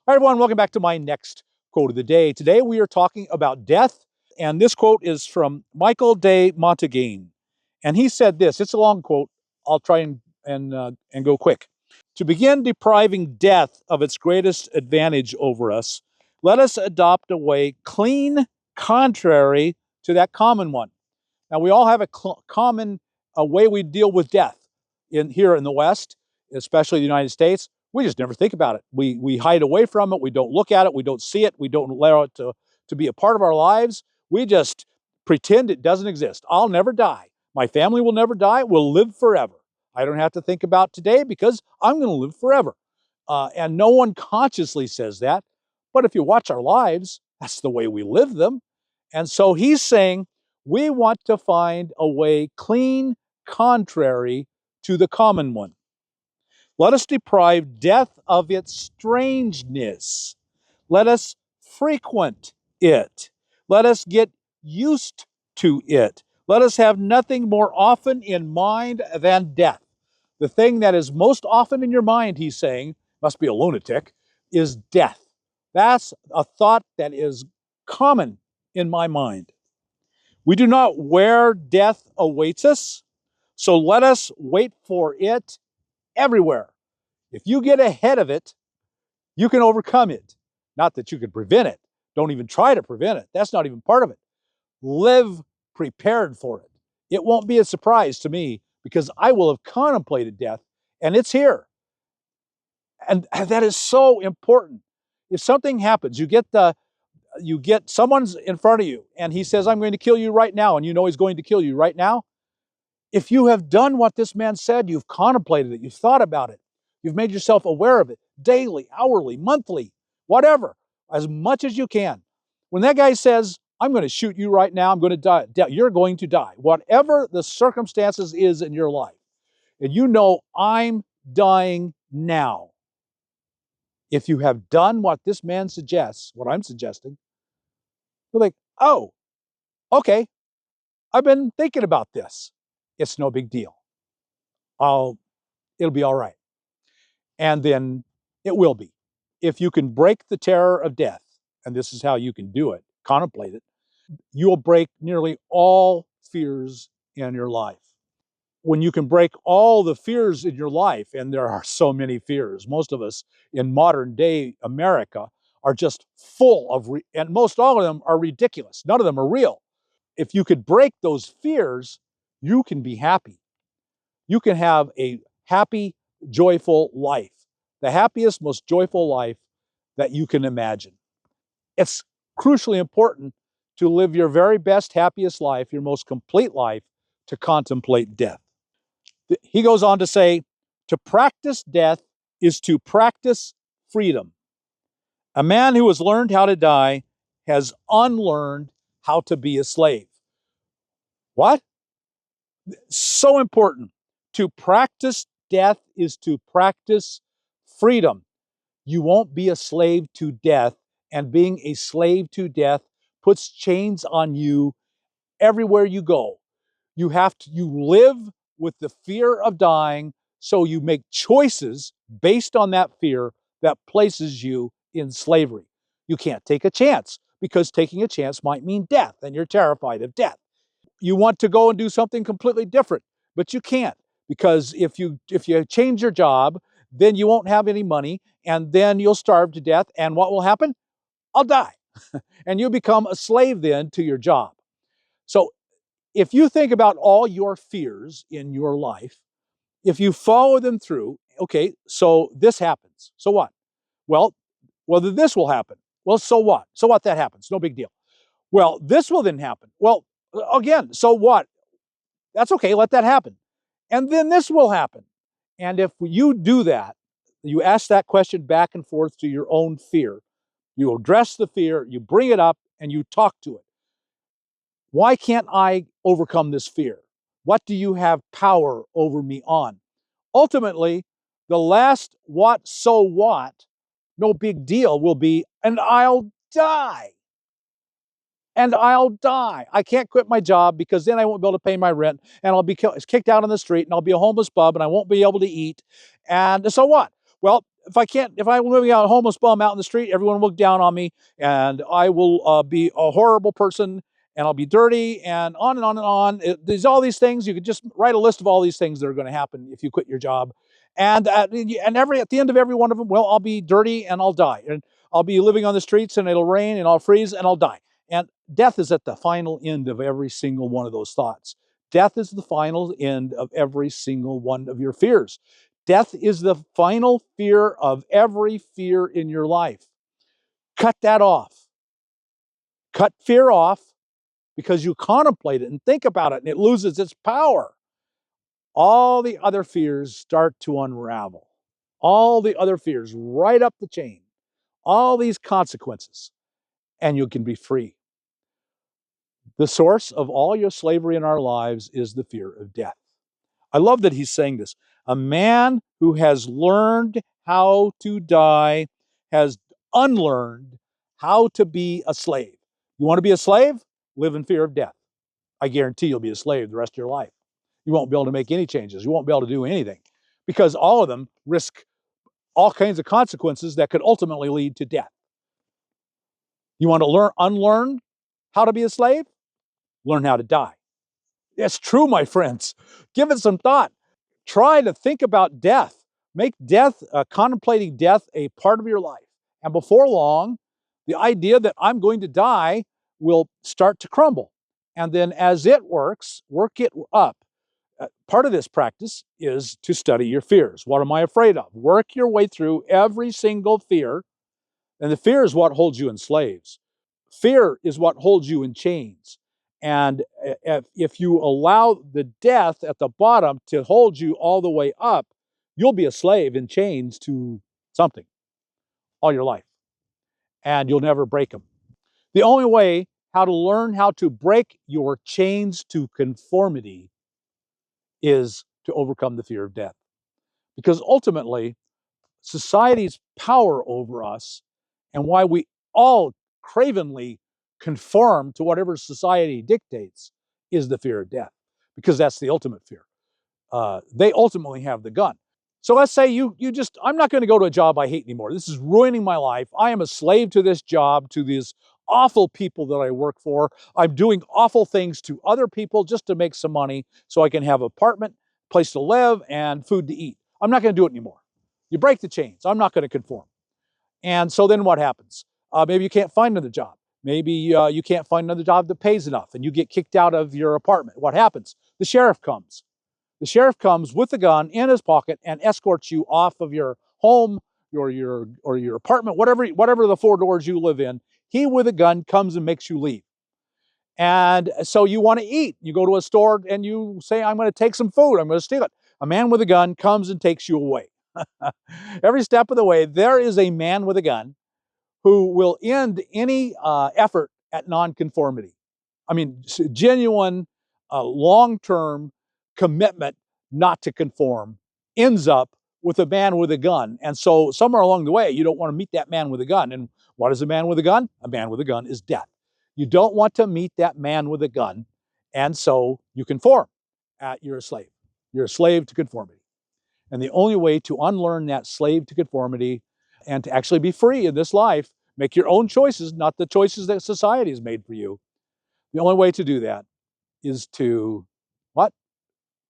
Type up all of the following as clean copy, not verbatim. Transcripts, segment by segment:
Hi, everyone. Welcome back to my next quote of the day. Today, we are talking about death. And this quote is from Michel de Montaigne. And he said this. It's a long quote. I'll try and go quick. To begin depriving death of its greatest advantage over us, let us adopt a way clean contrary to that common one. Now, we all have common way we deal with death here in the West, especially the United States. We just never think about it. We hide away from it. We don't look at it. We don't see it. We don't allow it to be a part of our lives. We just pretend it doesn't exist. I'll never die. My family will never die. We'll live forever. I don't have to think about today because I'm going to live forever. And no one consciously says that. But if you watch our lives, that's the way we live them. And so he's saying, we want to find a way clean, contrary to the common one. Let us deprive death of its strangeness. Let us frequent it. Let us get used to it. Let us have nothing more often in mind than death. The thing that is most often in your mind, he's saying, must be a lunatic, is death. That's a thought that is common in my mind. We do not where death awaits us, so let us wait for it everywhere. If you get ahead of it, you can overcome it. Not that you can prevent it. Don't even try to prevent it. That's not even part of it. Live prepared for it. It won't be a surprise to me because I will have contemplated death and it's here. And that is so important. If something happens, you get someone's in front of you and he says, I'm going to kill you right now, and you know he's going to kill you right now. If you have done what this man said, you've contemplated it, you've thought about it, you've made yourself aware of it daily, hourly, monthly, whatever, as much as you can. When that guy says, I'm going to shoot you right now, I'm going to die, you're going to die. Whatever the circumstances is in your life, and you know I'm dying now. If you have done what this man suggests, what I'm suggesting, you're like, oh, okay, I've been thinking about this. It's no big deal. It'll be all right. And then it will be. If you can break the terror of death, and this is how you can do it, contemplate it, you will break nearly all fears in your life. When you can break all the fears in your life, and there are so many fears, most of us in modern day America are just full of, and most all of them are ridiculous. None of them are real. If you could break those fears, you can be happy. You can have a happy, joyful life, the happiest, most joyful life that you can imagine. It's crucially important to live your very best, happiest life, your most complete life, to contemplate death. He goes on to say, to practice death is to practice freedom. A man who has learned how to die has unlearned how to be a slave. What? So important. To practice death is to practice freedom. You won't be a slave to death, and being a slave to death puts chains on you everywhere you go. You live with the fear of dying, so you make choices based on that fear that places you in slavery. You can't take a chance because taking a chance might mean death, and you're terrified of death. You want to go and do something completely different, but you can't, because if you change your job, then you won't have any money, and then you'll starve to death, and what will happen? I'll die. And you become a slave then to your job. So if you think about all your fears in your life, if you follow them through, okay, so this happens. So what? Well, whether this will happen. Well, so what? So what that happens? No big deal. Well, this will then happen. Well, again, so what? That's okay, let that happen. And then this will happen. And if you do that, you ask that question back and forth to your own fear. You address the fear, you bring it up, and you talk to it. Why can't I overcome this fear? What do you have power over me on? Ultimately, the last what, so what, no big deal will be, and I'll die. And I'll die. I can't quit my job because then I won't be able to pay my rent, and I'll be kicked out on the street, and I'll be a homeless bub, and I won't be able to eat. And so what? Well, if I'm living out a homeless bum out in the street, everyone will look down on me, and I will be a horrible person, and I'll be dirty, and on and on and on. There's all these things. You could just write a list of all these things that are going to happen if you quit your job, and at the end of every one of them, well, I'll be dirty and I'll die, and I'll be living on the streets, and it'll rain, and I'll freeze, and I'll die. And death is at the final end of every single one of those thoughts. Death is the final end of every single one of your fears. Death is the final fear of every fear in your life. Cut that off. Cut fear off, because you contemplate it and think about it, and it loses its power. All the other fears start to unravel. All the other fears right up the chain. All these consequences, and you can be free. The source of all your slavery in our lives is the fear of death. I love that he's saying this. A man who has learned how to die has unlearned how to be a slave. You want to be a slave? Live in fear of death. I guarantee you'll be a slave the rest of your life. You won't be able to make any changes. You won't be able to do anything, because all of them risk all kinds of consequences that could ultimately lead to death. You want to unlearn how to be a slave? Learn how to die. It's true, my friends. Give it some thought. Try to think about death. Make death, contemplating death, a part of your life. And before long, the idea that I'm going to die will start to crumble. And then as it works, work it up. Part of this practice is to study your fears. What am I afraid of? Work your way through every single fear. And the fear is what holds you in slaves. Fear is what holds you in chains. And if you allow the death at the bottom to hold you all the way up, you'll be a slave in chains to something all your life, and you'll never break them. The only way how to learn how to break your chains to conformity is to overcome the fear of death. Because ultimately, society's power over us, and why we all cravenly conform to whatever society dictates, is the fear of death, because that's the ultimate fear. They ultimately have the gun. So let's say I'm not going to go to a job I hate anymore. This is ruining my life. I am a slave to this job, to these awful people that I work for. I'm doing awful things to other people just to make some money so I can have an apartment, place to live, and food to eat. I'm not going to do it anymore. You break the chains. I'm not going to conform. And so then what happens? Maybe you can't find another job. Maybe you can't find another job that pays enough, and you get kicked out of your apartment. What happens? The sheriff comes. The sheriff comes with a gun in his pocket and escorts you off of your home or your apartment, whatever the four doors you live in. He with a gun comes and makes you leave. And so you want to eat. You go to a store and you say, I'm going to take some food. I'm going to steal it. A man with a gun comes and takes you away. Every step of the way, there is a man with a gun who will end any effort at nonconformity. I mean, genuine, long-term commitment not to conform ends up with a man with a gun. And so somewhere along the way, you don't want to meet that man with a gun. And what is a man with a gun? A man with a gun is death. You don't want to meet that man with a gun. And so you conform. You're a slave. You're a slave to conformity. And the only way to unlearn that slave to conformity and to actually be free in this life, make your own choices, not the choices that society has made for you. The only way to do that is to what?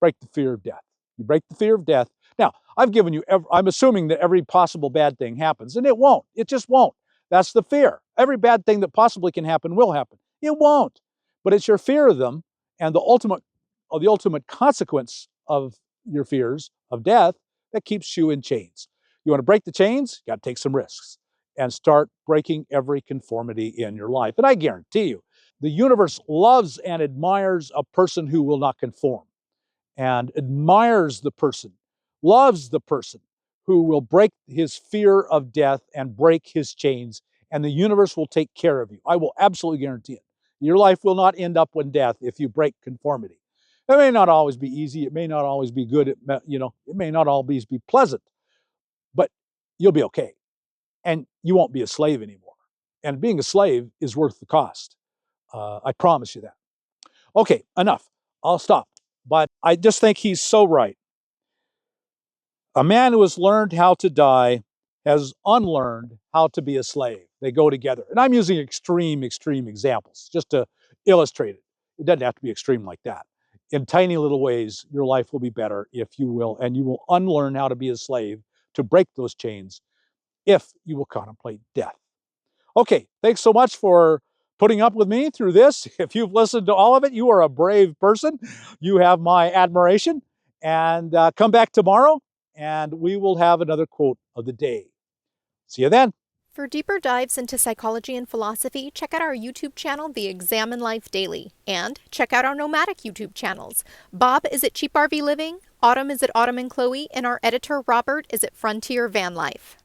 Break the fear of death. You break the fear of death. Now, I'm assuming that every possible bad thing happens, and it won't. It just won't. That's the fear. Every bad thing that possibly can happen will happen. It won't. But it's your fear of them and the ultimate consequence of your fears of death that keeps you in chains. You want to break the chains? You got to take some risks and start breaking every conformity in your life. And I guarantee you, the universe loves and admires a person who will not conform, and admires the person, loves the person who will break his fear of death and break his chains, and the universe will take care of you. I will absolutely guarantee it. Your life will not end up in death if you break conformity. It may not always be easy. It may not always be good. It may not always be pleasant, but you'll be okay. And you won't be a slave anymore. And being a slave is worth the cost. I promise you that. Okay, enough. I'll stop. But I just think he's so right. A man who has learned how to die has unlearned how to be a slave. They go together. And I'm using extreme examples just to illustrate it. It doesn't have to be extreme like that. In tiny little ways, your life will be better if you will, and you will unlearn how to be a slave to break those chains if you will contemplate death. Okay, thanks so much for putting up with me through this. If you've listened to all of it, you are a brave person. You have my admiration. And come back tomorrow, and we will have another quote of the day. See you then. For deeper dives into psychology and philosophy, check out our YouTube channel, The Examine Life Daily, and check out our nomadic YouTube channels. Bob is at Cheap RV Living, Autumn is at Autumn and Chloe, and our editor, Robert, is at Frontier Van Life.